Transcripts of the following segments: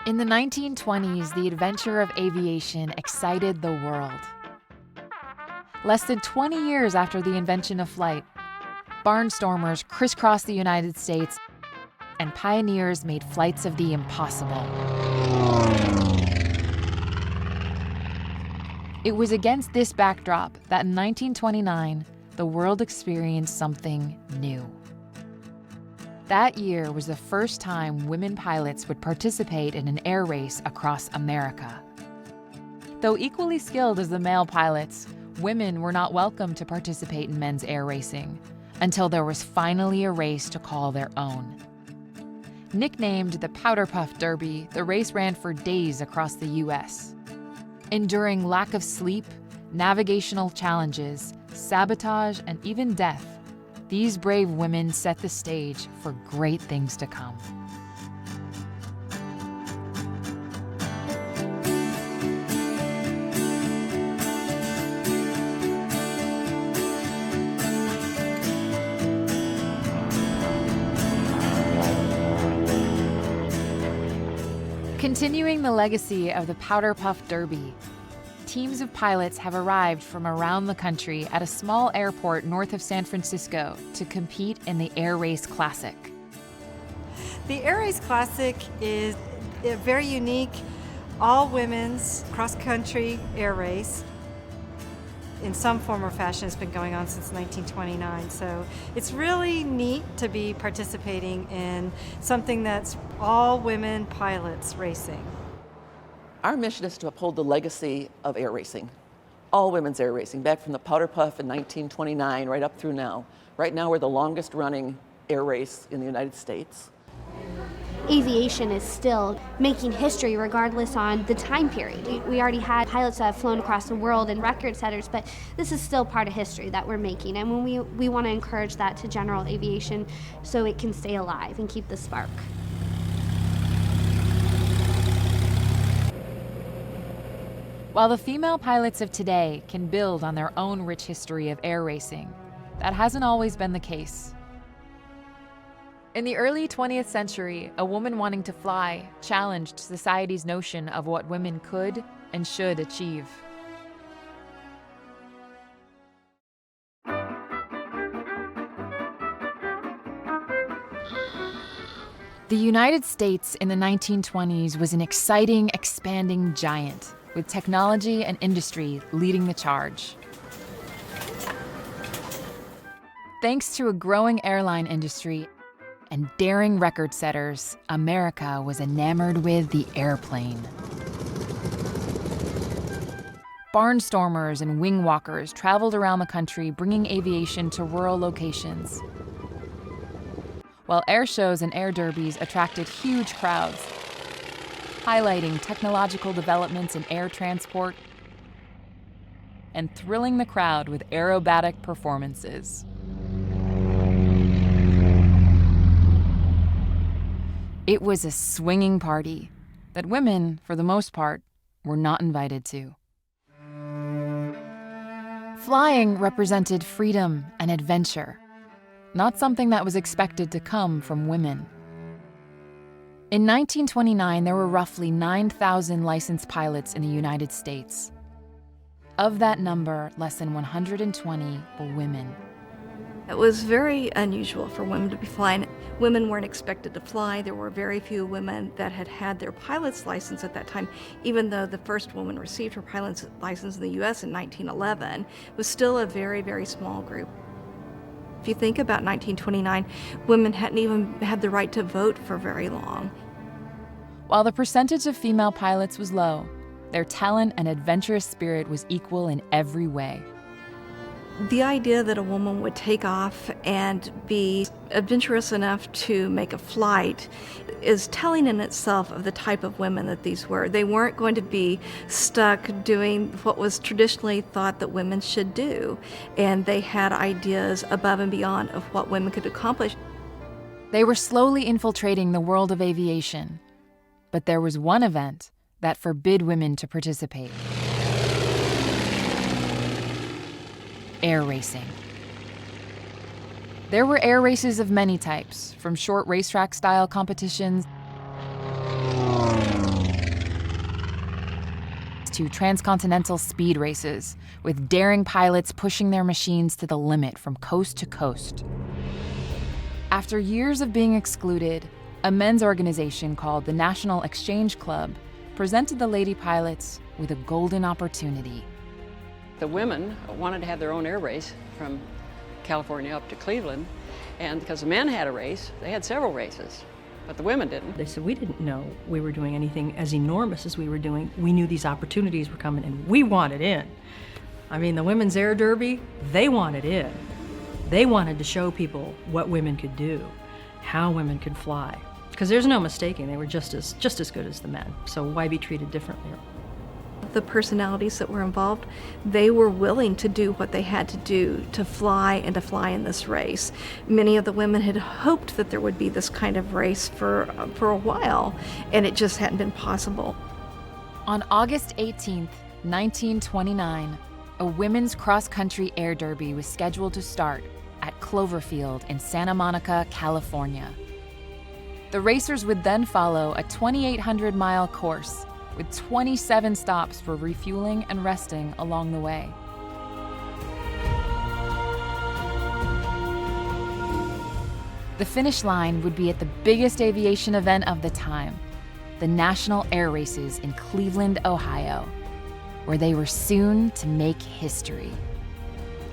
In the 1920s, the adventure of aviation excited the world. Less than 20 years after the invention of flight, barnstormers crisscrossed the United States, and pioneers made flights of the impossible. It was against this backdrop that in 1929, the world experienced something new. That year was the first time women pilots would participate in an air race across America. Though equally skilled as the male pilots, women were not welcome to participate in men's air racing until there was finally a race to call their own. Nicknamed the Powder Puff Derby, the race ran for days across the U.S. Enduring lack of sleep, navigational challenges, sabotage, and even death, these brave women set the stage for great things to come. Continuing the legacy of the Powder Puff Derby, teams of pilots have arrived from around the country at a small airport north of San Francisco to compete in the Air Race Classic. The Air Race Classic is a very unique, all-women's cross-country air race. In some form or fashion, it's been going on since 1929. So it's really neat to be participating in something that's all women pilots racing. Our mission is to uphold the legacy of air racing, all women's air racing, back from the Powder Puff in 1929 right up through now. Right now, we're the longest running air race in the United States. Aviation is still making history regardless on the time period. We already had pilots that have flown across the world and record setters, but this is still part of history that we're making. And when we want to encourage that to general aviation so it can stay alive and keep the spark. While the female pilots of today can build on their own rich history of air racing, that hasn't always been the case. In the early 20th century, a woman wanting to fly challenged society's notion of what women could and should achieve. The United States in the 1920s was an exciting, expanding giant, with technology and industry leading the charge. Thanks to a growing airline industry and daring record setters, America was enamored with the airplane. Barnstormers and wing walkers traveled around the country bringing aviation to rural locations, while air shows and air derbies attracted huge crowds, highlighting technological developments in air transport and thrilling the crowd with aerobatic performances. It was a swinging party that women, for the most part, were not invited to. Flying represented freedom and adventure, not something that was expected to come from women. In 1929, there were roughly 9,000 licensed pilots in the United States. Of that number, less than 120 were women. It was very unusual for women to be flying. Women weren't expected to fly. There were very few women that had had their pilot's license at that time, even though the first woman received her pilot's license in the U.S. in 1911. It was still a very, very small group. If you think about 1929, women hadn't even had the right to vote for very long. While the percentage of female pilots was low, their talent and adventurous spirit was equal in every way. The idea that a woman would take off and be adventurous enough to make a flight is telling in itself of the type of women that these were. They weren't going to be stuck doing what was traditionally thought that women should do, and they had ideas above and beyond of what women could accomplish. They were slowly infiltrating the world of aviation, but there was one event that forbid women to participate: air racing. There were air races of many types, from short racetrack-style competitions to transcontinental speed races, with daring pilots pushing their machines to the limit from coast to coast. After years of being excluded, a men's organization called the National Exchange Club presented the lady pilots with a golden opportunity. The women wanted to have their own air race from California up to Cleveland, and because the men had a race, they had several races, but the women didn't. They said we didn't know we were doing anything as enormous as we were doing. We knew these opportunities were coming and we wanted in. I mean, the Women's Air Derby, they wanted in. They wanted to show people what women could do, how women could fly. Because there's no mistaking, they were just as good as the men, so why be treated differently? The personalities that were involved, they were willing to do what they had to do to fly and to fly in this race. Many of the women had hoped that there would be this kind of race for a while, and it just hadn't been possible. On August 18th, 1929, a women's cross-country air derby was scheduled to start at Cloverfield in Santa Monica, California. The racers would then follow a 2,800-mile course with 27 stops for refueling and resting along the way. The finish line would be at the biggest aviation event of the time, the National Air Races in Cleveland, Ohio, where they were soon to make history.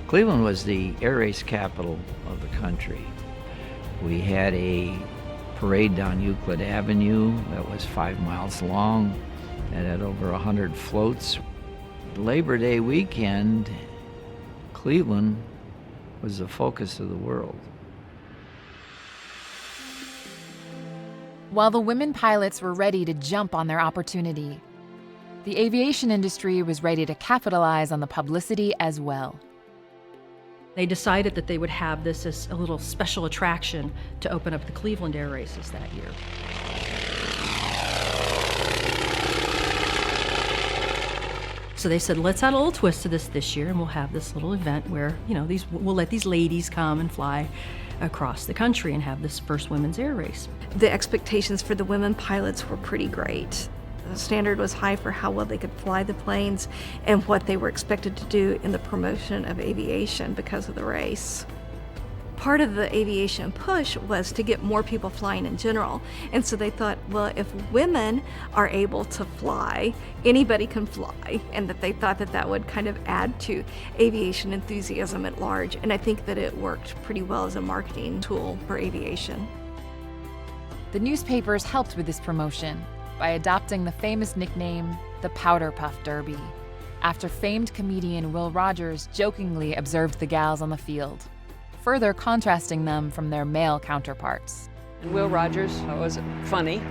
Cleveland was the air race capital of the country. We had a parade down Euclid Avenue that was 5 miles long and had over 100 floats. Labor Day weekend, Cleveland was the focus of the world. While the women pilots were ready to jump on their opportunity, the aviation industry was ready to capitalize on the publicity as well. They decided that they would have this as a little special attraction to open up the Cleveland Air Races that year. So they said, let's add a little twist to this year, and we'll have this little event where, we'll let these ladies come and fly across the country and have this first women's air race. The expectations for the women pilots were pretty great. The standard was high for how well they could fly the planes and what they were expected to do in the promotion of aviation because of the race. Part of the aviation push was to get more people flying in general. And so they thought, well, if women are able to fly, anybody can fly. And that they thought that that would kind of add to aviation enthusiasm at large. And I think that it worked pretty well as a marketing tool for aviation. The newspapers helped with this promotion by adopting the famous nickname, the Powder Puff Derby, after famed comedian Will Rogers jokingly observed the gals on the field, further contrasting them from their male counterparts. Will Rogers was funny,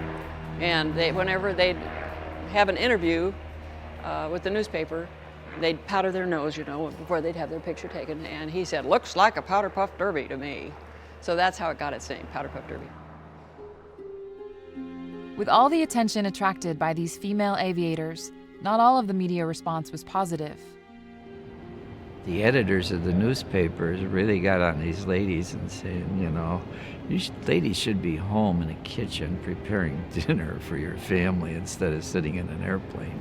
and whenever they'd have an interview with the newspaper, they'd powder their nose, before they'd have their picture taken, and he said, "Looks like a Powder Puff Derby to me." So that's how it got its name, Powder Puff Derby. With all the attention attracted by these female aviators, not all of the media response was positive. The editors of the newspapers really got on these ladies and saying, you ladies should be home in the kitchen preparing dinner for your family instead of sitting in an airplane.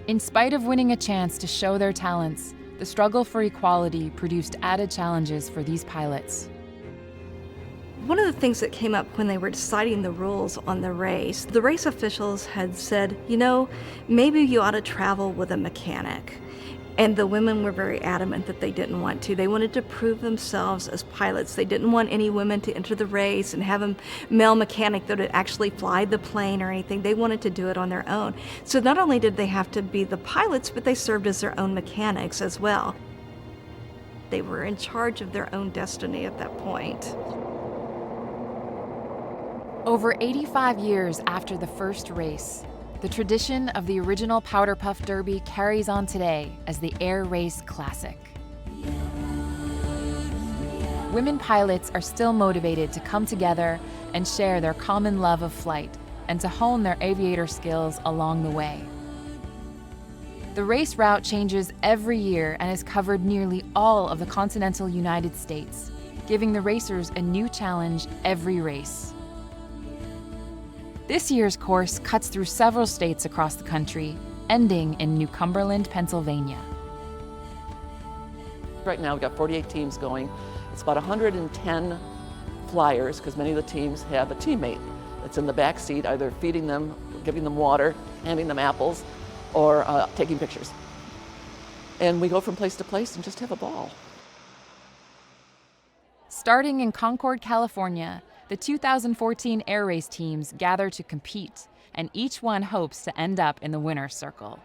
In spite of winning a chance to show their talents, the struggle for equality produced added challenges for these pilots. One of the things that came up when they were deciding the rules on the race officials had said, maybe you ought to travel with a mechanic. And the women were very adamant that they didn't want to. They wanted to prove themselves as pilots. They didn't want any women to enter the race and have a male mechanic that would actually fly the plane or anything. They wanted to do it on their own. So not only did they have to be the pilots, but they served as their own mechanics as well. They were in charge of their own destiny at that point. Over 85 years after the first race, the tradition of the original Powder Puff Derby carries on today as the Air Race Classic. Women pilots are still motivated to come together and share their common love of flight and to hone their aviator skills along the way. The race route changes every year and has covered nearly all of the continental United States, giving the racers a new challenge every race. This year's course cuts through several states across the country, ending in New Cumberland, Pennsylvania. Right now, we've got 48 teams going. It's about 110 flyers, because many of the teams have a teammate that's in the back seat, either feeding them, giving them water, handing them apples, or taking pictures. And we go from place to place and just have a ball. Starting in Concord, California, the 2014 air race teams gather to compete, and each one hopes to end up in the winner's circle.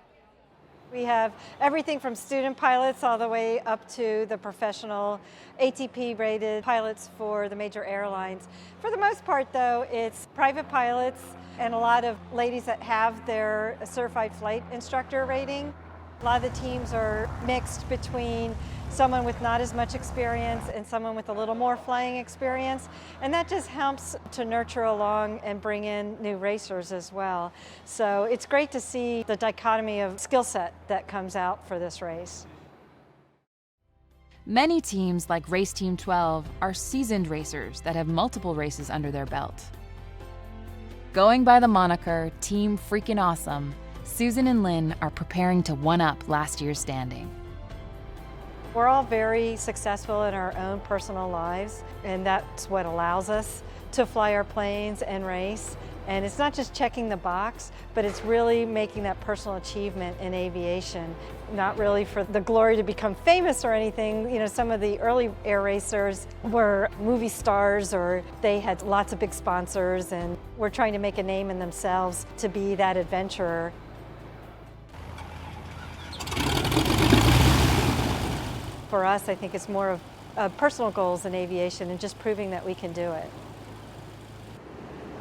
We have everything from student pilots all the way up to the professional ATP-rated pilots for the major airlines. For the most part, though, it's private pilots and a lot of ladies that have their certified flight instructor rating. A lot of the teams are mixed between someone with not as much experience and someone with a little more flying experience, and that just helps to nurture along and bring in new racers as well. So it's great to see the dichotomy of skill set that comes out for this race. Many teams, like Race Team 12, are seasoned racers that have multiple races under their belt. Going by the moniker Team Freakin' Awesome, Susan and Lynn are preparing to one-up last year's standing. We're all very successful in our own personal lives, and that's what allows us to fly our planes and race. And it's not just checking the box, but it's really making that personal achievement in aviation. Not really for the glory to become famous or anything. You know, some of the early air racers were movie stars, or they had lots of big sponsors, and were trying to make a name in themselves to be that adventurer. For us, I think it's more of personal goals in aviation and just proving that we can do it.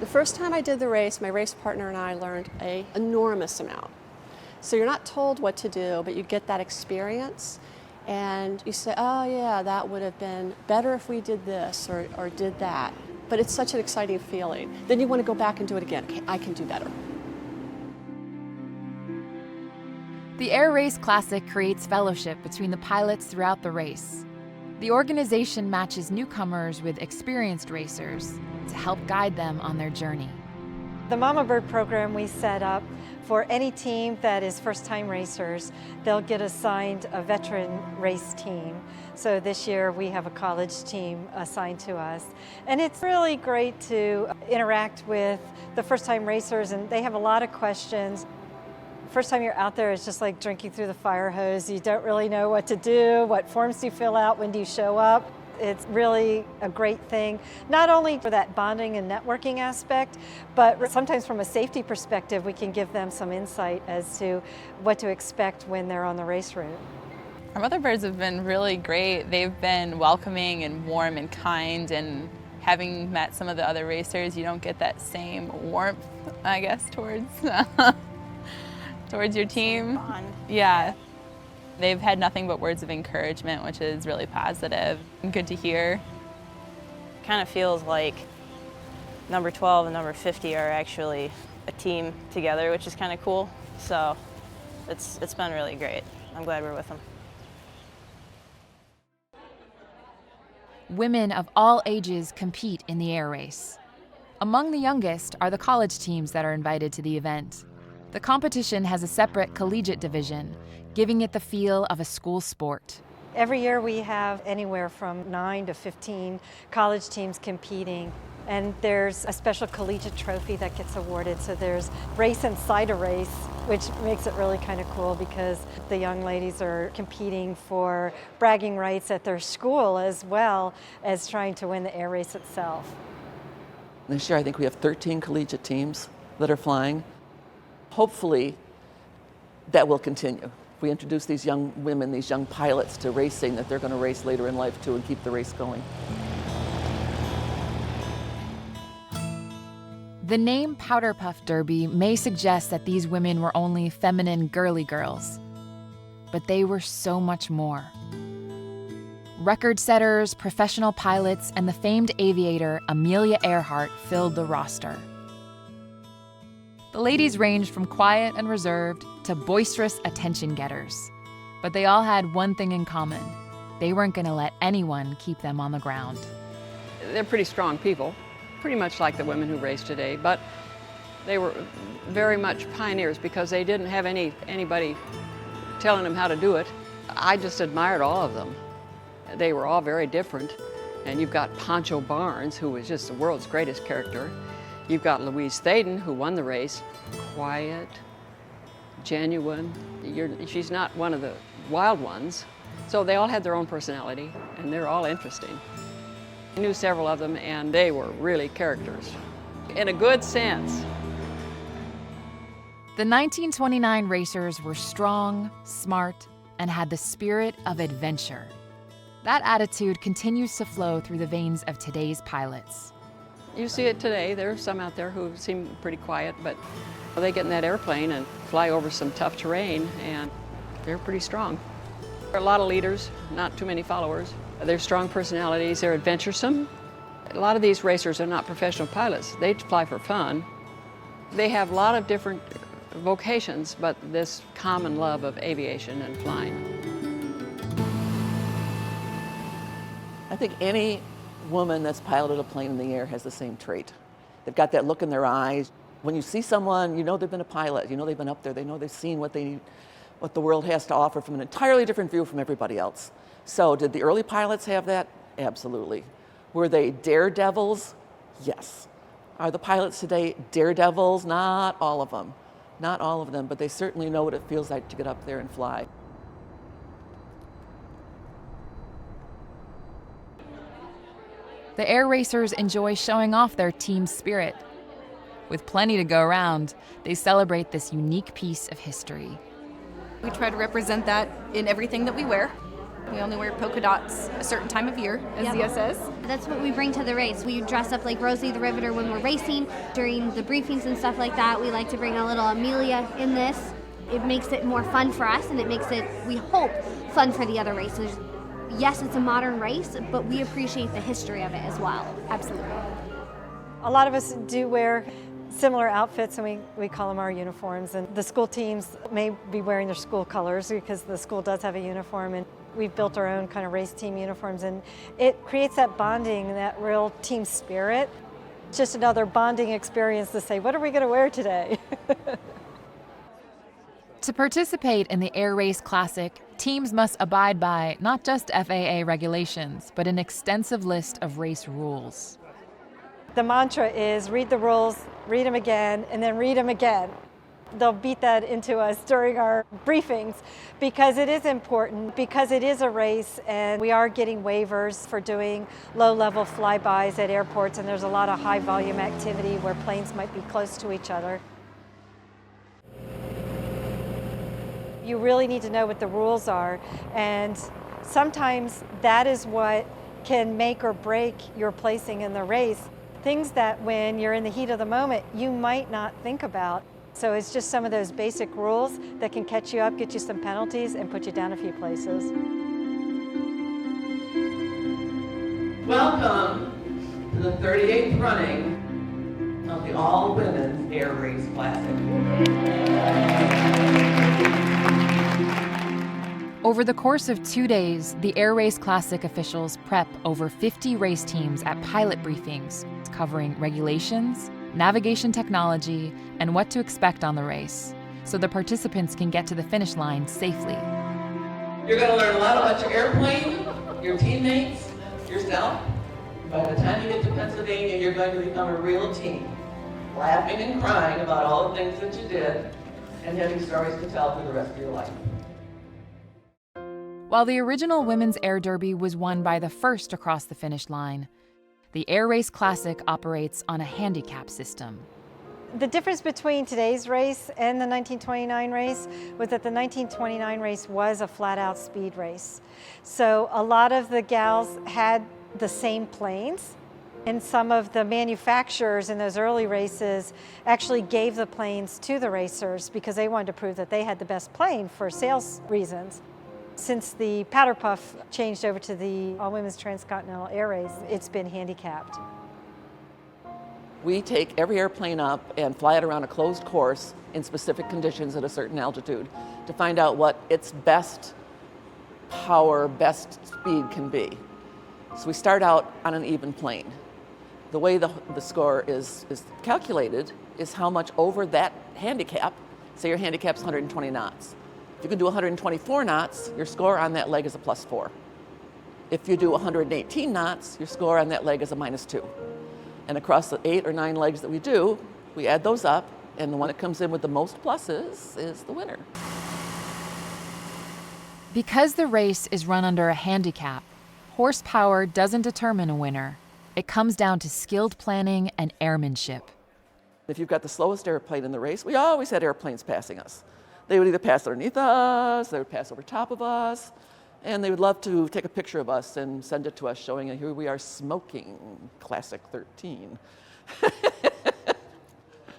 The first time I did the race, my race partner and I learned an enormous amount. So you're not told what to do, but you get that experience and you say, oh yeah, that would have been better if we did this or did that. But it's such an exciting feeling. Then you want to go back and do it again. Okay, I can do better. The Air Race Classic creates fellowship between the pilots throughout the race. The organization matches newcomers with experienced racers to help guide them on their journey. The Mama Bird program we set up for any team that is first-time racers, they'll get assigned a veteran race team. So this year we have a college team assigned to us. And it's really great to interact with the first-time racers, and they have a lot of questions. First time you're out there, it's just like drinking through the fire hose. You don't really know what to do, what forms do you fill out, when do you show up. It's really a great thing, not only for that bonding and networking aspect, but sometimes from a safety perspective, we can give them some insight as to what to expect when they're on the race route. Our mother birds have been really great. They've been welcoming and warm and kind, and having met some of the other racers, you don't get that same warmth, I guess, towards your team. Yeah. They've had nothing but words of encouragement, which is really positive and good to hear. Kind of feels like number 12 and number 50 are actually a team together, which is kind of cool. So it's been really great. I'm glad we're with them. Women of all ages compete in the air race. Among the youngest are the college teams that are invited to the event. The competition has a separate collegiate division, giving it the feel of a school sport. Every year we have anywhere from 9 to 15 college teams competing, and there's a special collegiate trophy that gets awarded. So there's race inside a race, which makes it really kind of cool because the young ladies are competing for bragging rights at their school as well as trying to win the air race itself. This year I think we have 13 collegiate teams that are flying. Hopefully that will continue. If we introduce these young women, these young pilots to racing, that they're going to race later in life too and keep the race going. The name Powder Puff Derby may suggest that these women were only feminine girly girls, but they were so much more. Record setters, professional pilots, and the famed aviator Amelia Earhart filled the roster. The ladies ranged from quiet and reserved to boisterous attention-getters, but they all had one thing in common. They weren't going to let anyone keep them on the ground. They're pretty strong people, pretty much like the women who race today, but They were very much pioneers because they didn't have anybody telling them how to do it. I just admired all of them. They were all very different. And you've got Pancho Barnes, who was just the world's greatest character. You've got Louise Thaden, who won the race. Quiet, genuine. She's not one of the wild ones. So they all had their own personality, and they're all interesting. I knew several of them, and they were really characters, in a good sense. The 1929 racers were strong, smart, and had the spirit of adventure. That attitude continues to flow through the veins of today's pilots. You see it today. There are some out there who seem pretty quiet, but they get in that airplane and fly over some tough terrain, and they're pretty strong. There are a lot of leaders, not too many followers. They're strong personalities, they're adventuresome. A lot of these racers are not professional pilots. They fly for fun. They have a lot of different vocations, but this common love of aviation and flying. I think any woman that's piloted a plane in the air has the same trait. They've got that look in their eyes. When you see someone, you know they've been a pilot, you know they've been up there, they know they've seen what the world has to offer from an entirely different view from everybody else. So did the early pilots have that? Absolutely. Were they daredevils? Yes. Are the pilots today daredevils? Not all of them. Not all of them, but they certainly know what it feels like to get up there and fly. The air racers enjoy showing off their team spirit. With plenty to go around, they celebrate this unique piece of history. We try to represent that in everything that we wear. We only wear polka dots a certain time of year, as Zia says. That's what we bring to the race. We dress up like Rosie the Riveter when we're racing. During the briefings and stuff like that, we like to bring a little Amelia in this. It makes it more fun for us, and it makes it, we hope, fun for the other racers. Yes, it's a modern race, but we appreciate the history of it as well. Absolutely. A lot of us do wear similar outfits, and we call them our uniforms. And the school teams may be wearing their school colors because the school does have a uniform, and we've built our own kind of race team uniforms, and it creates that bonding, that real team spirit. It's just another bonding experience to say, what are we going to wear today? To participate in the Air Race Classic, teams must abide by not just FAA regulations, but an extensive list of race rules. The mantra is read the rules, read them again, and then read them again. They'll beat that into us during our briefings because it is important, because it is a race, and we are getting waivers for doing low-level flybys at airports, and there's a lot of high-volume activity where planes might be close to each other. You really need to know what the rules are, and sometimes that is what can make or break your placing in the race. Things that when you're in the heat of the moment, you might not think about. So it's just some of those basic rules that can catch you up, get you some penalties, and put you down a few places. Welcome to the 38th running of the All-Women's Air Race Classic. Over the course of 2 days, the Air Race Classic officials prep over 50 race teams at pilot briefings, covering regulations, navigation technology, and what to expect on the race, so the participants can get to the finish line safely. You're going to learn a lot about your airplane, your teammates, yourself. By the time you get to Pennsylvania, you're going to become a real team, laughing and crying about all the things that you did, and having stories to tell for the rest of your life. While the original Women's Air Derby was won by the first to cross the finish line, the Air Race Classic operates on a handicap system. The difference between today's race and the 1929 race was that the 1929 race was a flat-out speed race. So a lot of the gals had the same planes, and some of the manufacturers in those early races actually gave the planes to the racers because they wanted to prove that they had the best plane for sales reasons. Since the Powder Puff changed over to the All-Women's Transcontinental Air Race, it's been handicapped. We take every airplane up and fly it around a closed course in specific conditions at a certain altitude to find out what its best power, best speed can be. So we start out on an even plane. The way the score is calculated is how much over that handicap, say your handicap's 120 knots. If you can do 124 knots, your score on that leg is a +4. If you do 118 knots, your score on that leg is a -2. And across the 8 or 9 legs that we do, we add those up, and the one that comes in with the most pluses is the winner. Because the race is run under a handicap, horsepower doesn't determine a winner. It comes down to skilled planning and airmanship. If you've got the slowest airplane in the race, we always had airplanes passing us. They would either pass underneath us, they would pass over top of us, and they would love to take a picture of us and send it to us showing here we are smoking Classic 13.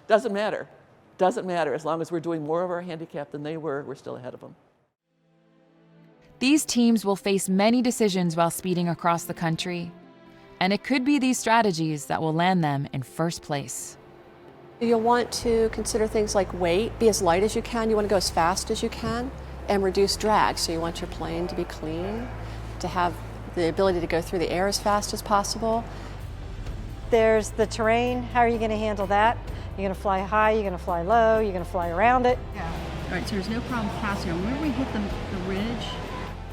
Doesn't matter. Doesn't matter. As long as we're doing more of our handicap than they were, we're still ahead of them. These teams will face many decisions while speeding across the country, and it could be these strategies that will land them in first place. You'll want to consider things like weight. Be as light as you can. You want to go as fast as you can and reduce drag. So you want your plane to be clean, to have the ability to go through the air as fast as possible. There's the terrain. How are you going to handle that? You're going to fly high, you're going to fly low, you're going to fly around it. Yeah. All right, so there's no problem passing. Whenever we hit the ridge,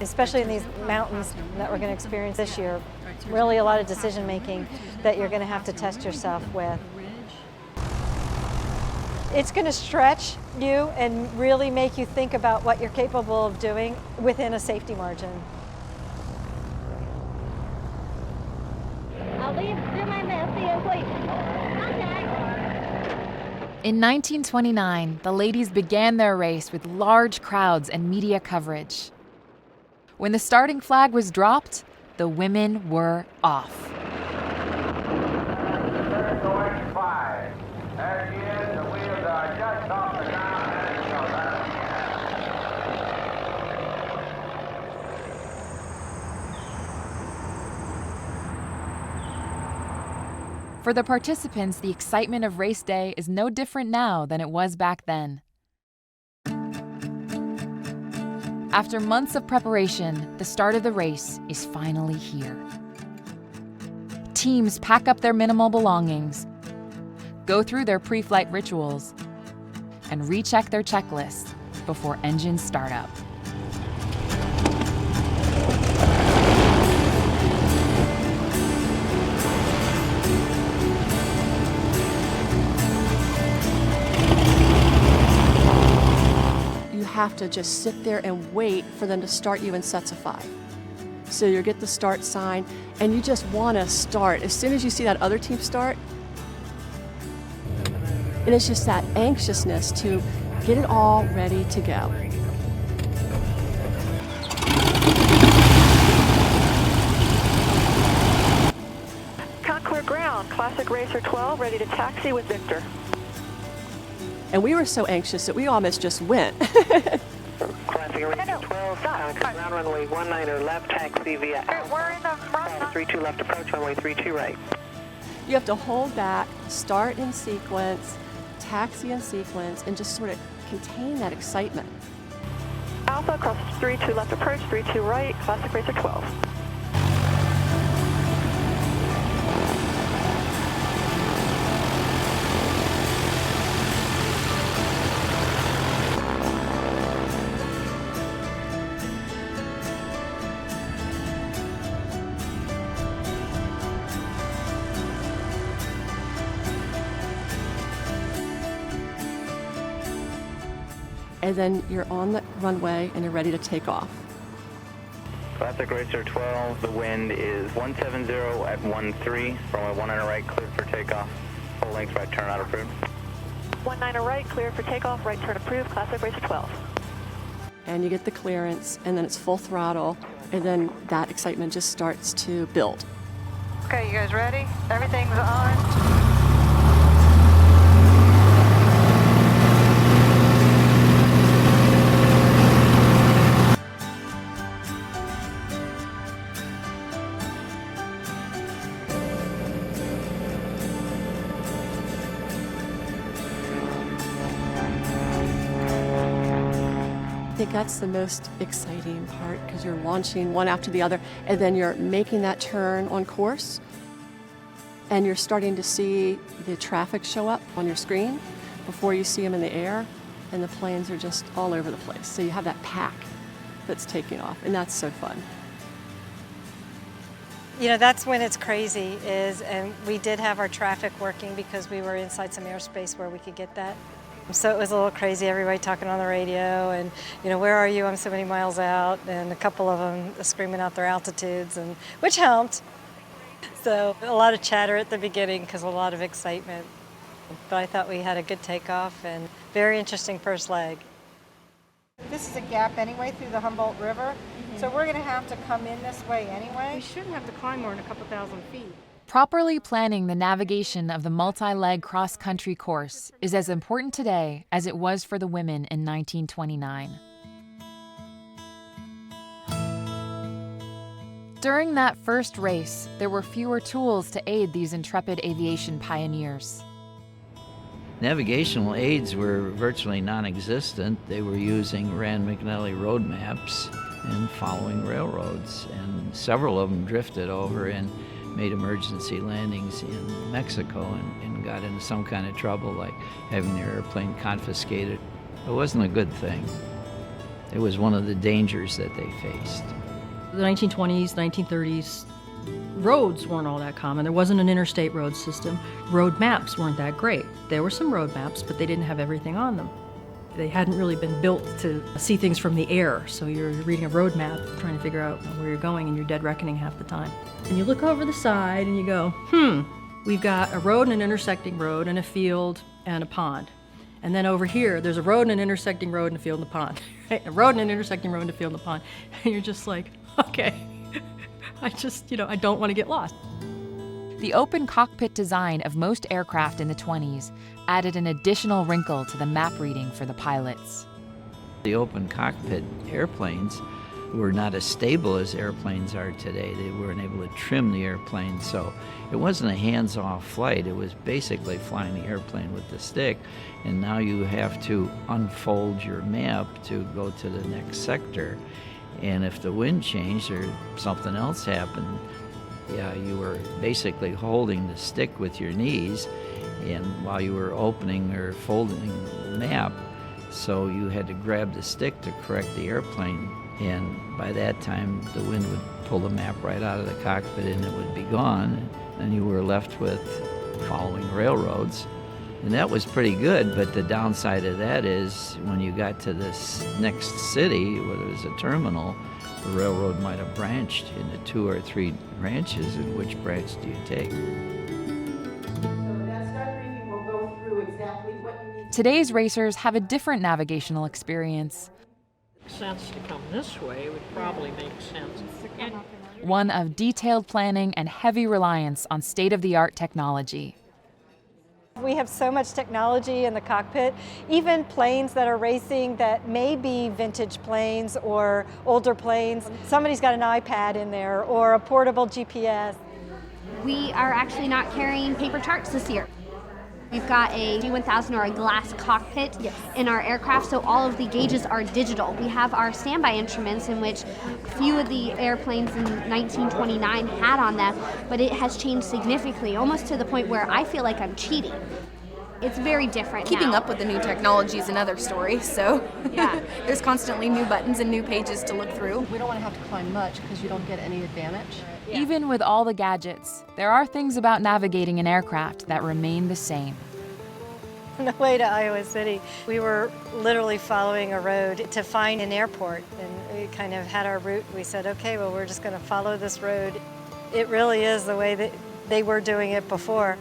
especially in these mountains that we're going to experience this year, really a lot of decision making that you're going to have to test yourself with. It's going to stretch you and really make you think about what you're capable of doing within a safety margin. I'll leave through my mouth, please. In 1929, the ladies began their race with large crowds and media coverage. When the starting flag was dropped, the women were off. For the participants, the excitement of race day is no different now than it was back then. After months of preparation, the start of the race is finally here. Teams pack up their minimal belongings, go through their pre-flight rituals, and recheck their checklists before engines start up. Have to just sit there and wait for them to start you in sets of 5. So you get the start sign and you just want to start as soon as you see that other team start. And it's just that anxiousness to get it all ready to go. Concord ground, Classic Racer 12 ready to taxi with Victor. And we were so anxious that we almost just went. Classic Racer 12, ground runway 19 left, taxi via We're in the front. 32 left approach, runway 32 right. You have to hold back, start in sequence, taxi in sequence, and just sort of contain that excitement. Alpha, cross 32 left approach, 32 right, Classic Racer 12. And then you're on the runway and you're ready to take off. Classic Racer 12, the wind is 170 at 13, runway 19 right, cleared for takeoff. Full length right turn not approved. 19 right, clear for takeoff, right turn approved, Classic Racer 12. And you get the clearance, and then it's full throttle, and then that excitement just starts to build. Okay, you guys ready? Everything's on. I think that's the most exciting part because you're launching one after the other and then you're making that turn on course. and you're starting to see the traffic show up on your screen before you see them in the air, and the planes are just all over the place. So you have that pack that's taking off, and that's so fun. You know, that's when it's crazy and we did have our traffic working because we were inside some airspace where we could get that. So it was a little crazy, everybody talking on the radio and, you know, where are you? I'm so many miles out, and a couple of them screaming out their altitudes, and which helped. So a lot of chatter at the beginning because a lot of excitement. But I thought we had a good takeoff and very interesting first leg. This is a gap anyway through the Humboldt River, so we're going to have to come in this way anyway. We shouldn't have to climb more than a couple thousand feet. Properly planning the navigation of the multi-leg cross-country course is as important today as it was for the women in 1929. During that first race, there were fewer tools to aid these intrepid aviation pioneers. Navigational aids were virtually non-existent. They were using Rand McNally road maps and following railroads, and several of them drifted over and made emergency landings in Mexico and got into some kind of trouble, like having their airplane confiscated. It wasn't a good thing. It was one of the dangers that they faced. The 1920s, 1930s, roads weren't all that common. There wasn't an interstate road system. Road maps weren't that great. There were some road maps, but they didn't have everything on them. They hadn't really been built to see things from the air, so you're reading a road map, trying to figure out where you're going, and you're dead reckoning half the time. And you look over the side and you go, we've got a road and an intersecting road and a field and a pond. And then over here, there's a road and an intersecting road and a field and a pond. Right? A road and an intersecting road and a field and a pond. And you're just like, okay, I don't want to get lost. The open cockpit design of most aircraft in the 20s added an additional wrinkle to the map reading for the pilots. The open cockpit airplanes were not as stable as airplanes are today. They weren't able to trim the airplane, so it wasn't a hands-off flight. It was basically flying the airplane with the stick, and now you have to unfold your map to go to the next sector. And if the wind changed or something else happened, you were basically holding the stick with your knees, and while you were opening or folding the map, so you had to grab the stick to correct the airplane. And by that time, the wind would pull the map right out of the cockpit and it would be gone, and you were left with following railroads. And that was pretty good, but the downside of that is when you got to this next city where there was a terminal, the railroad might have branched into 2 or 3 branches, and which branch do you take? Today's racers have a different navigational experience. Sense to come this way would probably make sense. One of detailed planning and heavy reliance on state-of-the-art technology. We have so much technology in the cockpit, even planes that are racing that may be vintage planes or older planes. Somebody's got an iPad in there or a portable GPS. We are actually not carrying paper charts this year. We've got a G1000 or a glass cockpit in our aircraft, so all of the gauges are digital. We have our standby instruments, in which a few of the airplanes in 1929 had on them, but it has changed significantly, almost to the point where I feel like I'm cheating. It's very different Keeping now. up with the new technology is another story, so there's constantly new buttons and new pages to look through. We don't want to have to climb much because you don't get any advantage. Even with all the gadgets, there are things about navigating an aircraft that remain the same. On the way to Iowa City, we were literally following a road to find an airport, and we kind of had our route. We said, okay, well, we're just going to follow this road. It really is the way that they were doing it before.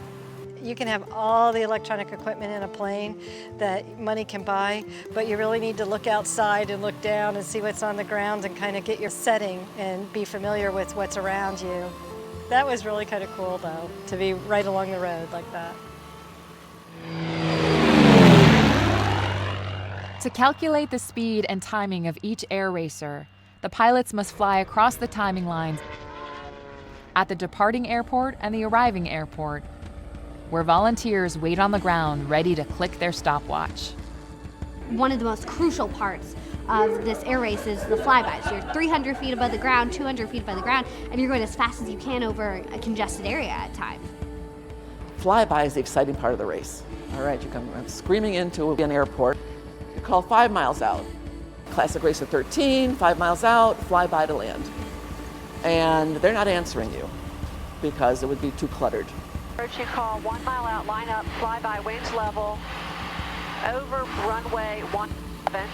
You can have all the electronic equipment in a plane that money can buy, but you really need to look outside and look down and see what's on the ground and kind of get your setting and be familiar with what's around you. That was really kind of cool, though, to be right along the road like that. To calculate the speed and timing of each air racer, the pilots must fly across the timing lines at the departing airport and the arriving airport, where volunteers wait on the ground ready to click their stopwatch. One of the most crucial parts of this air race is the flybys. You're 300 feet above the ground, 200 feet above the ground, and you're going as fast as you can over a congested area at times. Flyby is the exciting part of the race. All right, you come screaming into an airport. You call 5 miles out. Classic racer 13, 5 miles out, flyby to land. And they're not answering you because it would be too cluttered. Approaching call 1 mile out, line up, flyby, winds level, over runway 17.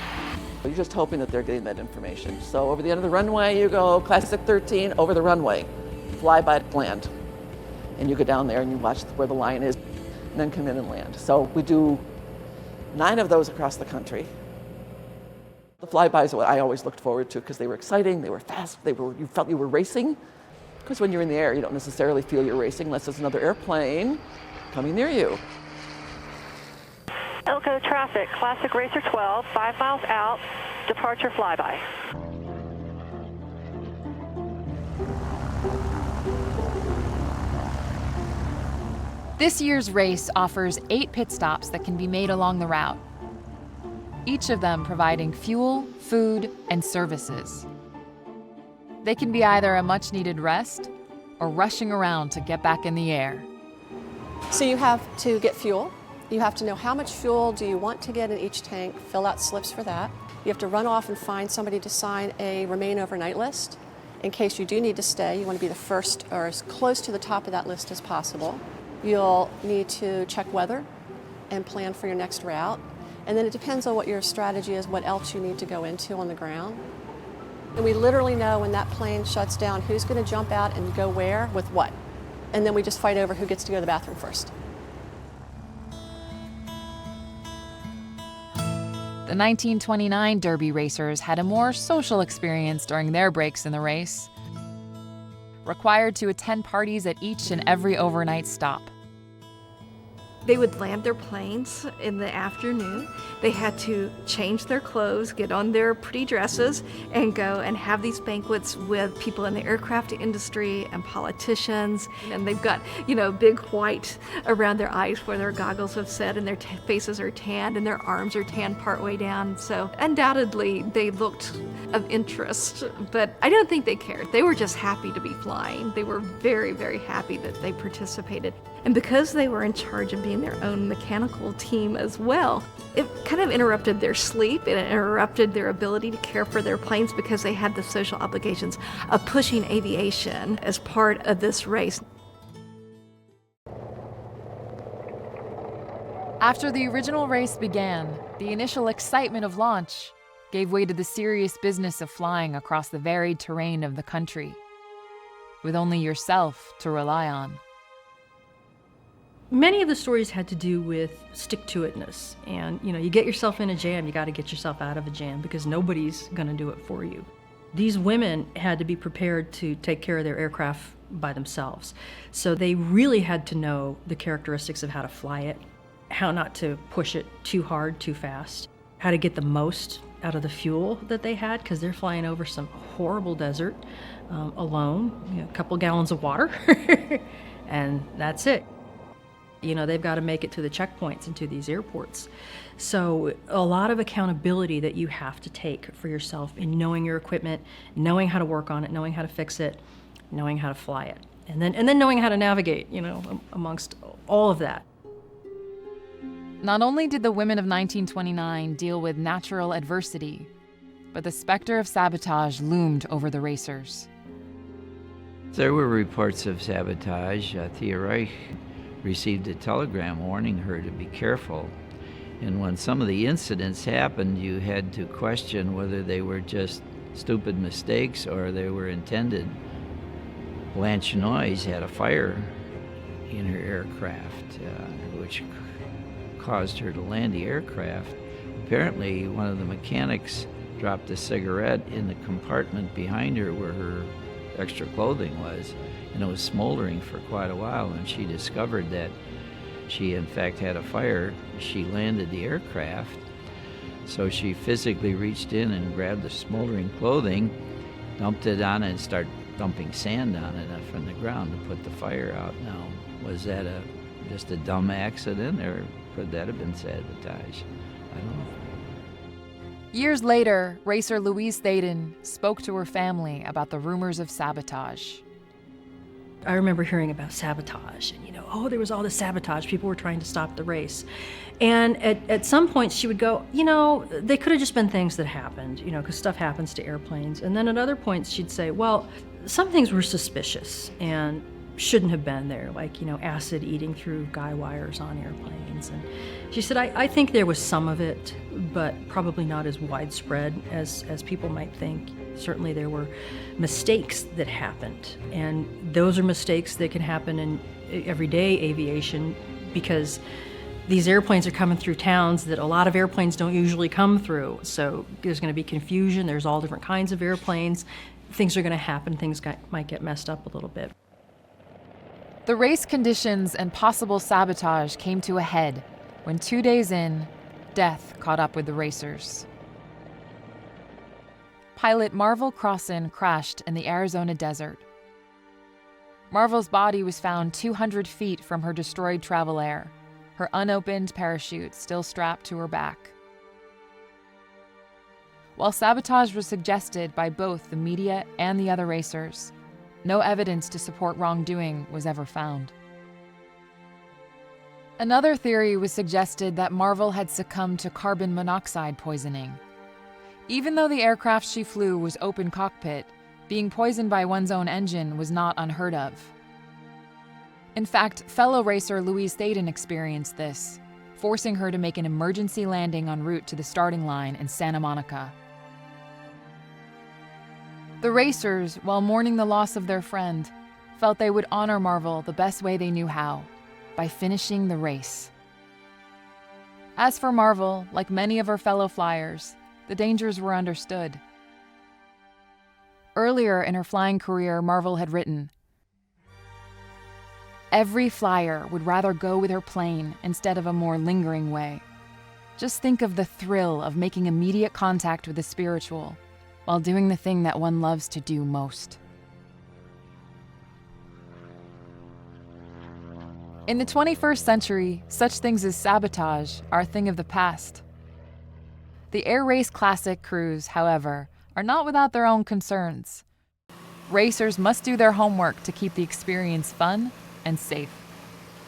You're just hoping that they're getting that information. So over the end of the runway, you go Classic 13 over the runway, flyby to land. And you go down there and you watch where the line is, and then come in and land. So we do 9 of those across the country. The flybys are what I always looked forward to because they were exciting, they were fast, you felt you were racing. Because when you're in the air, you don't necessarily feel you're racing unless there's another airplane coming near you. Elko traffic, Classic Racer 12, 5 miles out, departure flyby. This year's race offers 8 pit stops that can be made along the route, each of them providing fuel, food, and services. They can be either a much-needed rest or rushing around to get back in the air. So you have to get fuel. You have to know how much fuel do you want to get in each tank, fill out slips for that. You have to run off and find somebody to sign a remain overnight list. In case you do need to stay, you want to be the first or as close to the top of that list as possible. You'll need to check weather and plan for your next route. And then it depends on what your strategy is, what else you need to go into on the ground. And we literally know when that plane shuts down who's going to jump out and go where with what. And then we just fight over who gets to go to the bathroom first. The 1929 Derby racers had a more social experience during their breaks in the race, required to attend parties at each and every overnight stop. They would land their planes in the afternoon. They had to change their clothes, get on their pretty dresses, and go and have these banquets with people in the aircraft industry and politicians. And they've got, big white around their eyes where their goggles have set, and their faces are tanned, and their arms are tanned partway down. So undoubtedly, they looked of interest, but I don't think they cared. They were just happy to be flying. They were very, very happy that they participated. And because they were in charge of being their own mechanical team as well, it kind of interrupted their sleep. It interrupted their ability to care for their planes because they had the social obligations of pushing aviation as part of this race. After the original race began, the initial excitement of launch gave way to the serious business of flying across the varied terrain of the country, with only yourself to rely on. Many of the stories had to do with stick-to-itness, and you get yourself in a jam, you got to get yourself out of a jam because nobody's going to do it for you. These women had to be prepared to take care of their aircraft by themselves, so they really had to know the characteristics of how to fly it, how not to push it too hard, too fast, how to get the most out of the fuel that they had because they're flying over some horrible desert alone, a couple gallons of water, and that's it. They've got to make it to the checkpoints and to these airports. So a lot of accountability that you have to take for yourself in knowing your equipment, knowing how to work on it, knowing how to fix it, knowing how to fly it, and then knowing how to navigate, amongst all of that. Not only did the women of 1929 deal with natural adversity, but the specter of sabotage loomed over the racers. There were reports of sabotage. Thea Reich received a telegram warning her to be careful. And when some of the incidents happened, you had to question whether they were just stupid mistakes or they were intended. Blanche Noyes had a fire in her aircraft, which caused her to land the aircraft. Apparently, one of the mechanics dropped a cigarette in the compartment behind her where her extra clothing was, and it was smoldering for quite a while. When she discovered that she in fact had a fire, she landed the aircraft. So she physically reached in and grabbed the smoldering clothing, dumped it on it, and started dumping sand on it from the ground to put the fire out. Now, was that just a dumb accident, or could that have been sabotage? I don't know. Years later, racer Louise Thaden spoke to her family about the rumors of sabotage. I remember hearing about sabotage, and oh, there was all this sabotage. People were trying to stop the race. And at some points she would go, they could have just been things that happened, because stuff happens to airplanes. And then at other points she'd say, well, some things were suspicious and shouldn't have been there, like, acid eating through guy wires on airplanes. And she said, I think there was some of it, but probably not as widespread as people might think. Certainly there were mistakes that happened, and those are mistakes that can happen in everyday aviation, because these airplanes are coming through towns that a lot of airplanes don't usually come through. So there's going to be confusion. There's all different kinds of airplanes. Things are going to happen. Things might get messed up a little bit. The race conditions and possible sabotage came to a head when 2 days in, death caught up with the racers. Pilot Marvel Crossan crashed in the Arizona desert. Marvel's body was found 200 feet from her destroyed Travel Air, her unopened parachute still strapped to her back. While sabotage was suggested by both the media and the other racers, no evidence to support wrongdoing was ever found. Another theory was suggested that Marvel had succumbed to carbon monoxide poisoning. Even though the aircraft she flew was open cockpit, being poisoned by one's own engine was not unheard of. In fact, fellow racer Louise Thaden experienced this, forcing her to make an emergency landing en route to the starting line in Santa Monica. The racers, while mourning the loss of their friend, felt they would honor Marvel the best way they knew how, by finishing the race. As for Marvel, like many of her fellow flyers, the dangers were understood. Earlier in her flying career, Marvel had written, "Every flyer would rather go with her plane instead of a more lingering way. Just think of the thrill of making immediate contact with the spiritual, while doing the thing that one loves to do most." In the 21st century, such things as sabotage are a thing of the past. The Air Race Classic crews, however, are not without their own concerns. Racers must do their homework to keep the experience fun and safe.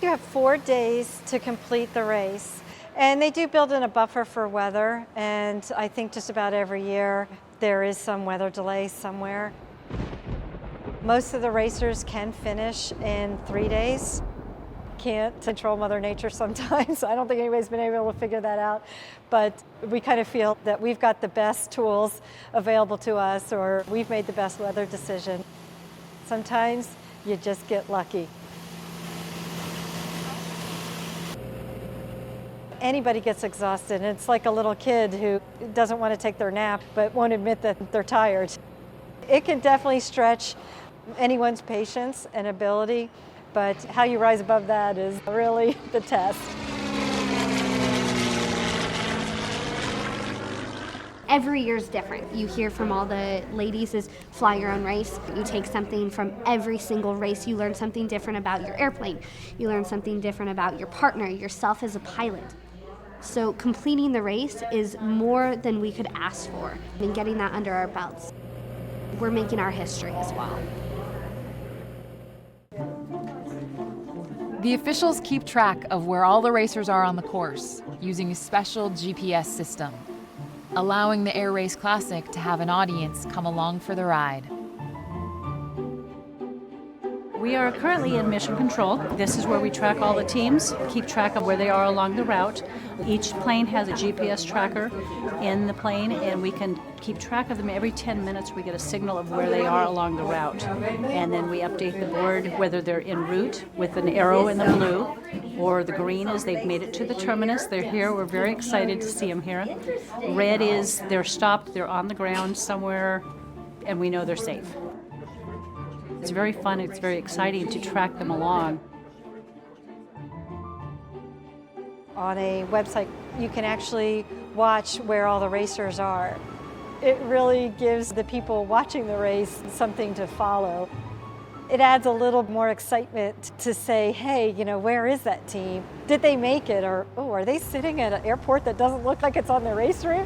You have 4 days to complete the race, and they do build in a buffer for weather, and I think just about every year there is some weather delay somewhere. Most of the racers can finish in 3 days. Can't control Mother Nature sometimes. I don't think anybody's been able to figure that out, but we kind of feel that we've got the best tools available to us, or we've made the best weather decision. Sometimes you just get lucky. Anybody gets exhausted, and it's like a little kid who doesn't want to take their nap but won't admit that they're tired. It can definitely stretch anyone's patience and ability, but how you rise above that is really the test. Every year's different. You hear from all the ladies is fly your own race. You take something from every single race. You learn something different about your airplane. You learn something different about your partner, yourself as a pilot. So completing the race is more than we could ask for, and getting that under our belts. We're making our history as well. The officials keep track of where all the racers are on the course using a special GPS system, allowing the Air Race Classic to have an audience come along for the ride. We are currently in mission control. This is where we track all the teams, keep track of where they are along the route. Each plane has a GPS tracker in the plane, and we can keep track of them. Every 10 minutes we get a signal of where they are along the route. And then we update the board whether they're en route with an arrow in the blue, or the green is they've made it to the terminus. They're here. We're very excited to see them here. Red is they're stopped, they're on the ground somewhere, and we know they're safe. It's very fun, it's very exciting to track them along. On a website, you can actually watch where all the racers are. It really gives the people watching the race something to follow. It adds a little more excitement to say, hey, where is that team? Did they make it? Or, oh, are they sitting at an airport that doesn't look like it's on their race route?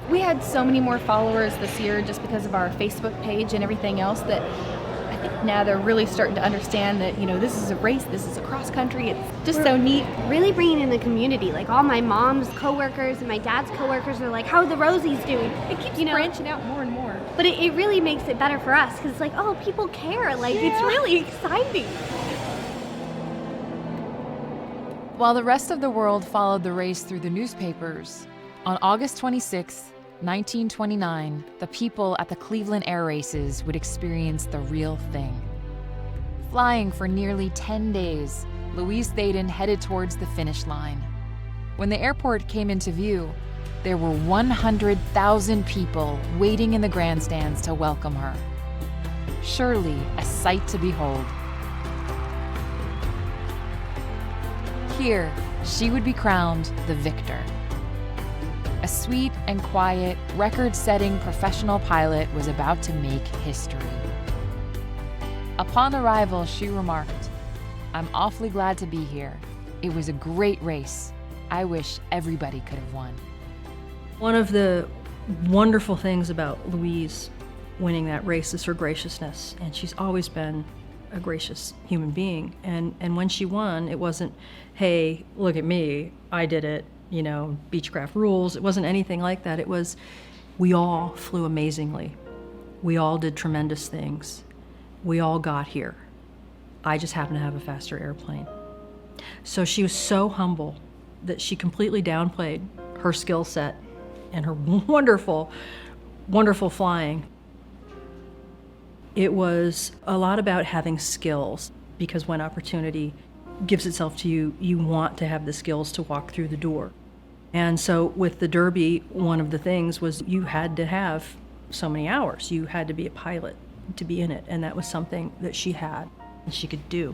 We had so many more followers this year just because of our Facebook page and everything else that I Now they're really starting to understand that, this is a race, this is a cross country. It's just so neat. Really bringing in the community. Like all my mom's coworkers and my dad's coworkers are like, how are the Rosies doing? It keeps branching out more and more. But it really makes it better for us because it's like, oh, people care. Like, it's really exciting. While the rest of the world followed the race through the newspapers, on August 26, 1929, the people at the Cleveland Air Races would experience the real thing. Flying for nearly 10 days, Louise Thaden headed towards the finish line. When the airport came into view, there were 100,000 people waiting in the grandstands to welcome her. Surely a sight to behold. Here, she would be crowned the victor. A sweet and quiet, record-setting professional pilot was about to make history. Upon arrival, she remarked, "I'm awfully glad to be here. It was a great race. I wish everybody could have won." One of the wonderful things about Louise winning that race is her graciousness, and she's always been a gracious human being. And when she won, it wasn't, hey, look at me, I did it, Beechcraft rules. It wasn't anything like that. It was, we all flew amazingly. We all did tremendous things. We all got here. I just happened to have a faster airplane. So she was so humble that she completely downplayed her skill set and her wonderful, wonderful flying. It was a lot about having skills, because when opportunity gives itself to you, you want to have the skills to walk through the door. And so with the Derby, one of the things was you had to have so many hours. You had to be a pilot to be in it, and that was something that she had and she could do.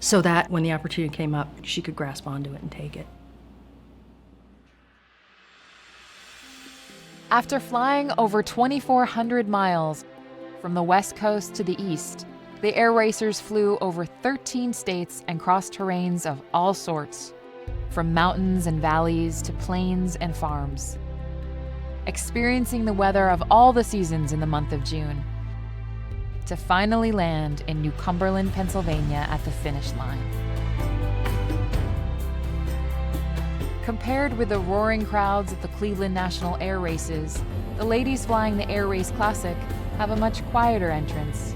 So that when the opportunity came up, she could grasp onto it and take it. After flying over 2,400 miles from the West Coast to the East, the air racers flew over 13 states and crossed terrains of all sorts, from mountains and valleys to plains and farms, experiencing the weather of all the seasons in the month of June, to finally land in New Cumberland, Pennsylvania at the finish line. Compared with the roaring crowds at the Cleveland National Air Races, the ladies flying the Air Race Classic have a much quieter entrance.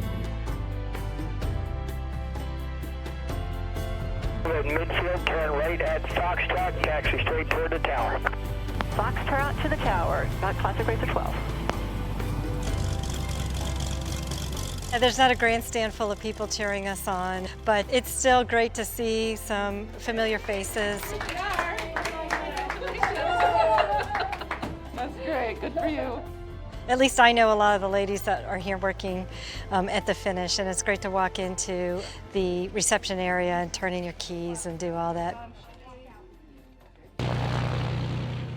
Midfield, turn right at Foxtrot, taxi straight toward the tower. Foxtrot to the tower, not Classic Racer 12. There's not a grandstand full of people cheering us on, but it's still great to see some familiar faces. That's great, good for you. At least I know a lot of the ladies that are here working at the finish, and it's great to walk into the reception area and turn in your keys and do all that.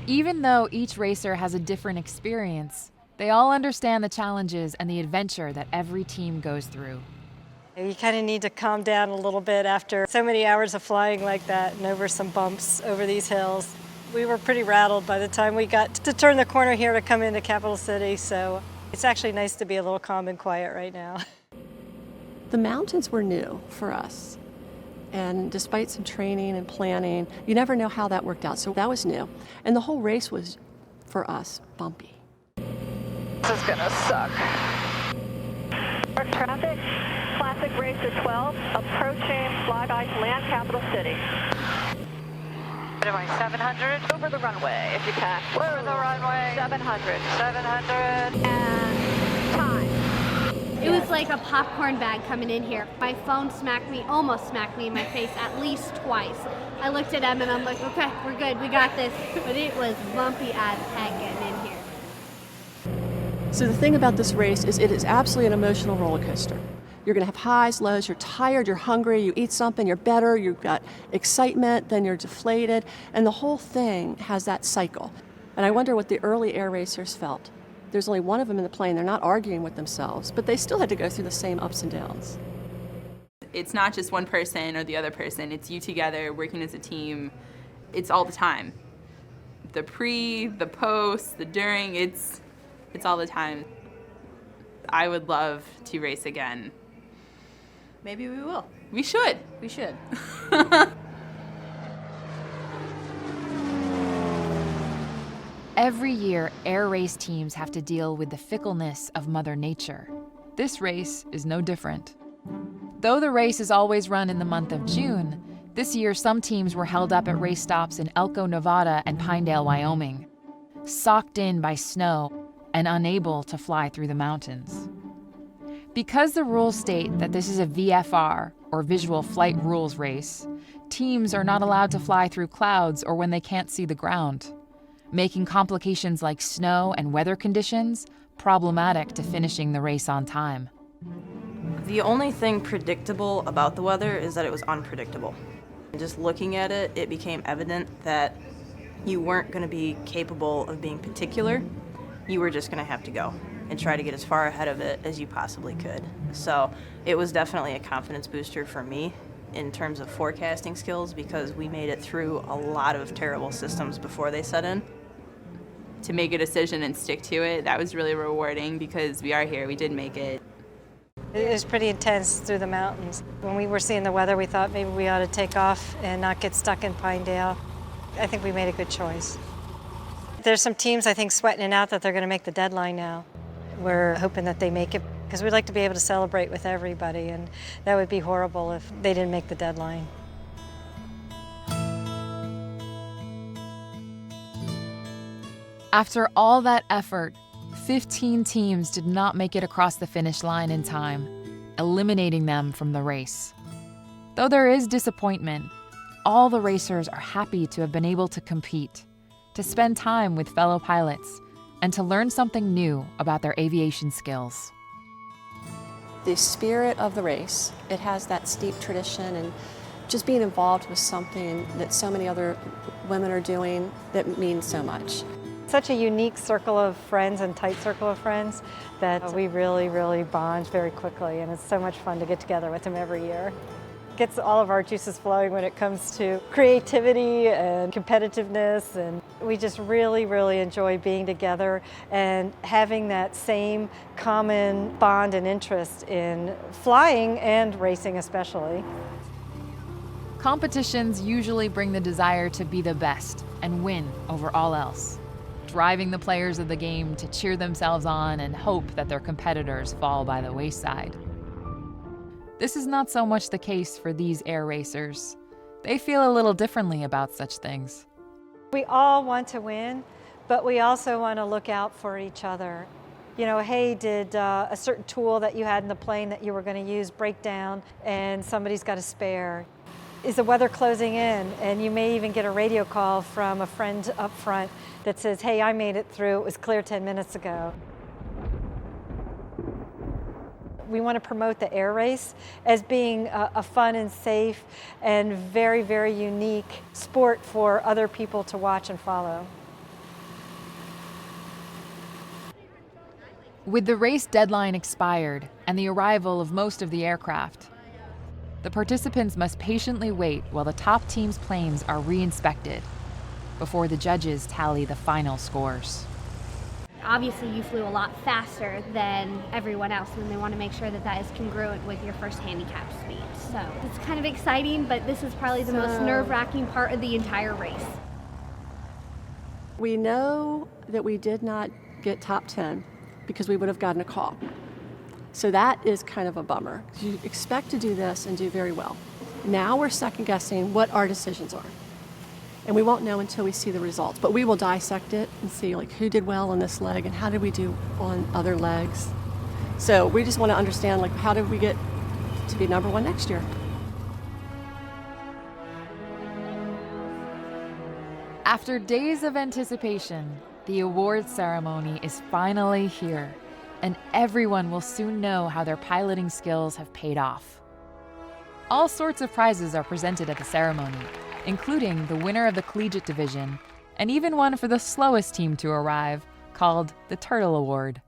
Even though each racer has a different experience, they all understand the challenges and the adventure that every team goes through. You kind of need to calm down a little bit after so many hours of flying like that and over some bumps over these hills. We were pretty rattled by the time we got to turn the corner here to come into Capital City, so it's actually nice to be a little calm and quiet right now. The mountains were new for us, and despite some training and planning, you never know how that worked out, so that was new. And the whole race was, for us, bumpy. This is gonna suck. Traffic, Classic Racer 12, approaching flyby to land Capital City. 700 over the runway if you can. Over the runway. 700. 700 and time. It was like a popcorn bag coming in here. My phone almost smacked me in my face at least twice. I looked at Em and I'm like, okay, we're good, we got this. But it was bumpy as heck getting in here. So the thing about this race is it is absolutely an emotional roller coaster. You're going to have highs, lows, you're tired, you're hungry, you eat something, you're better, you've got excitement, then you're deflated, and the whole thing has that cycle. And I wonder what the early air racers felt. There's only one of them in the plane, they're not arguing with themselves, but they still had to go through the same ups and downs. It's not just one person or the other person, it's you together working as a team. It's all the time. The pre, the post, the during, it's all the time. I would love to race again. Maybe we will. We should. We should. Every year, air race teams have to deal with the fickleness of Mother Nature. This race is no different. Though the race is always run in the month of June, this year some teams were held up at race stops in Elko, Nevada and Pinedale, Wyoming, socked in by snow and unable to fly through the mountains. Because the rules state that this is a VFR, or Visual Flight Rules race, teams are not allowed to fly through clouds or when they can't see the ground, making complications like snow and weather conditions problematic to finishing the race on time. The only thing predictable about the weather is that it was unpredictable. Just looking at it, it became evident that you weren't going to be capable of being particular. You were just going to have to go and try to get as far ahead of it as you possibly could. So it was definitely a confidence booster for me in terms of forecasting skills, because we made it through a lot of terrible systems before they set in. To make a decision and stick to it, that was really rewarding because we are here, we did make it. It was pretty intense through the mountains. When we were seeing the weather, we thought maybe we ought to take off and not get stuck in Pinedale. I think we made a good choice. There's some teams, I think, sweating it out that they're going to make the deadline now. We're hoping that they make it because we'd like to be able to celebrate with everybody, and that would be horrible if they didn't make the deadline. After all that effort, 15 teams did not make it across the finish line in time, eliminating them from the race. Though there is disappointment, all the racers are happy to have been able to compete, to spend time with fellow pilots, and to learn something new about their aviation skills. The spirit of the race, it has that steep tradition, and just being involved with something that so many other women are doing that means so much. Such a unique circle of friends and tight circle of friends that we really, really bond very quickly, and it's so much fun to get together with them every year. Gets all of our juices flowing when it comes to creativity and competitiveness, and we just really, really enjoy being together and having that same common bond and interest in flying and racing especially. Competitions usually bring the desire to be the best and win over all else, driving the players of the game to cheer themselves on and hope that their competitors fall by the wayside. This is not so much the case for these air racers. They feel a little differently about such things. We all want to win, but we also want to look out for each other. You know, hey, did a certain tool that you had in the plane that you were going to use break down and somebody's got a spare? Is the weather closing in? And you may even get a radio call from a friend up front that says, hey, I made it through, it was clear 10 minutes ago. We want to promote the air race as being a fun and safe and very, very unique sport for other people to watch and follow. With the race deadline expired and the arrival of most of the aircraft, the participants must patiently wait while the top team's planes are re-inspected before the judges tally the final scores. Obviously, you flew a lot faster than everyone else, and they want to make sure that that is congruent with your first handicap speed. So it's kind of exciting, but this is probably the most nerve-wracking part of the entire race. We know that we did not get top 10 because we would have gotten a call. So that is kind of a bummer. You expect to do this and do very well. Now we're second guessing what our decisions are. And we won't know until we see the results, but we will dissect it and see like who did well on this leg and how did we do on other legs. So we just want to understand like how did we get to be number one next year. After days of anticipation, the awards ceremony is finally here, and everyone will soon know how their piloting skills have paid off. All sorts of prizes are presented at the ceremony, including the winner of the collegiate division, and even one for the slowest team to arrive, called the Turtle Award.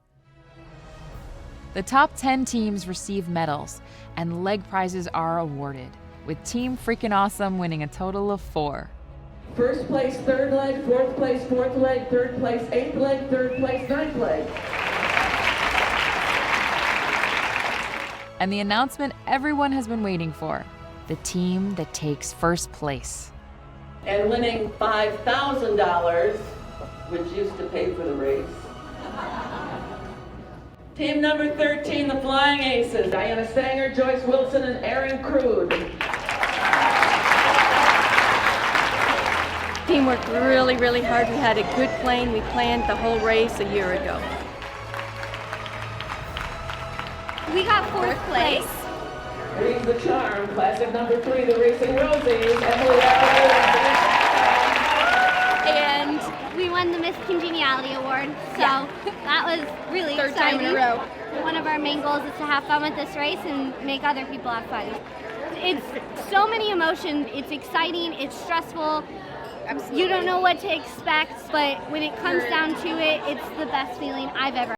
The top 10 teams receive medals, and leg prizes are awarded, with Team Freakin' Awesome winning a total of 4. First place, third leg, fourth place, fourth leg, third place, eighth leg, third place, ninth leg. and the announcement everyone has been waiting for, the team that takes first place. And winning $5,000, which used to pay for the race. Team number 13, the Flying Aces, Dianna Stanger, Joyce Wilson, and Erin Crude. Team worked really, really hard. We had a good plane. We planned the whole race a year ago. We got fourth place. Leads the charm, classic number 3, the Racing Rosies, Emily Arroyo. And we won the Miss Congeniality Award, so that was really Third exciting. time in a row. One of our main goals is to have fun with this race and make other people have fun. It's so many emotions. It's exciting, it's stressful. Absolutely. You don't know what to expect, but when it comes down to it, it's the best feeling I've ever had.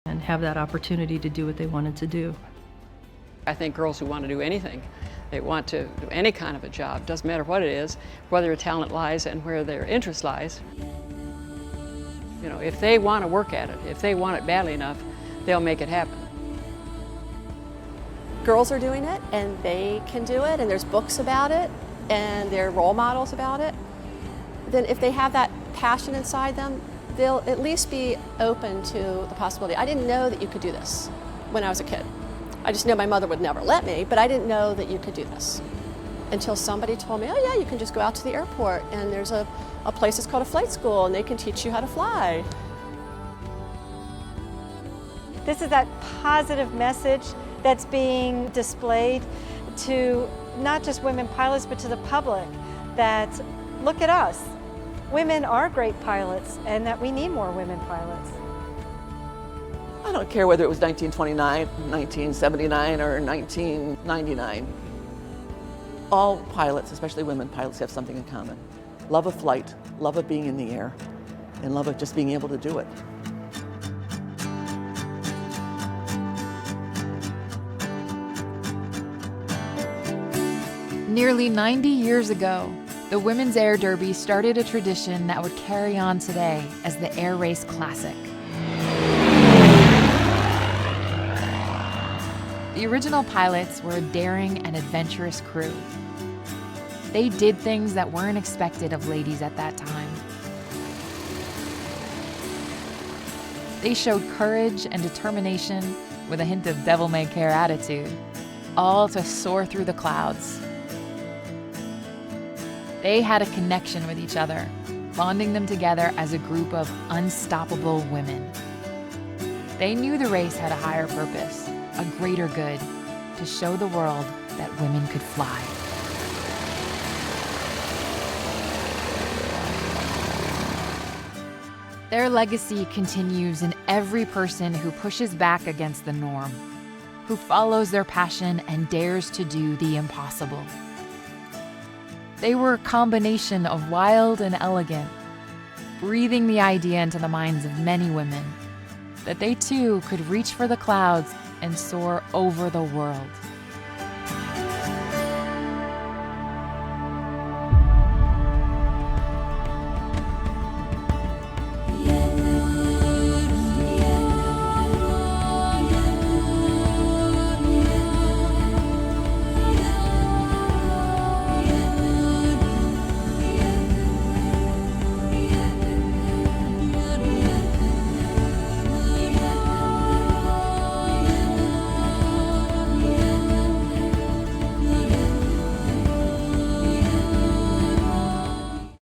And have that opportunity to do what they wanted to do. I think girls who want to do anything, they want to do any kind of a job, doesn't matter what it is, where their talent lies and where their interest lies. You know, if they want to work at it, if they want it badly enough, they'll make it happen. Girls are doing it and they can do it, and there's books about it and there are role models about it. Then if they have that passion inside them, they'll at least be open to the possibility. I didn't know that you could do this when I was a kid. I just know my mother would never let me, but I didn't know that you could do this until somebody told me, oh yeah, you can just go out to the airport and there's a place that's called a flight school and they can teach you how to fly. This is that positive message that's being displayed to not just women pilots, but to the public, that look at us. Women are great pilots and that we need more women pilots. I don't care whether it was 1929, 1979, or 1999. All pilots, especially women pilots, have something in common. Love of flight, love of being in the air, and love of just being able to do it. Nearly 90 years ago, the Women's Air Derby started a tradition that would carry on today as the Air Race Classic. The original pilots were a daring and adventurous crew. They did things that weren't expected of ladies at that time. They showed courage and determination with a hint of devil-may-care attitude, all to soar through the clouds. They had a connection with each other, bonding them together as a group of unstoppable women. They knew the race had a higher purpose, a greater good, to show the world that women could fly. Their legacy continues in every person who pushes back against the norm, who follows their passion and dares to do the impossible. They were a combination of wild and elegant, breathing the idea into the minds of many women that they too could reach for the clouds and soar over the world.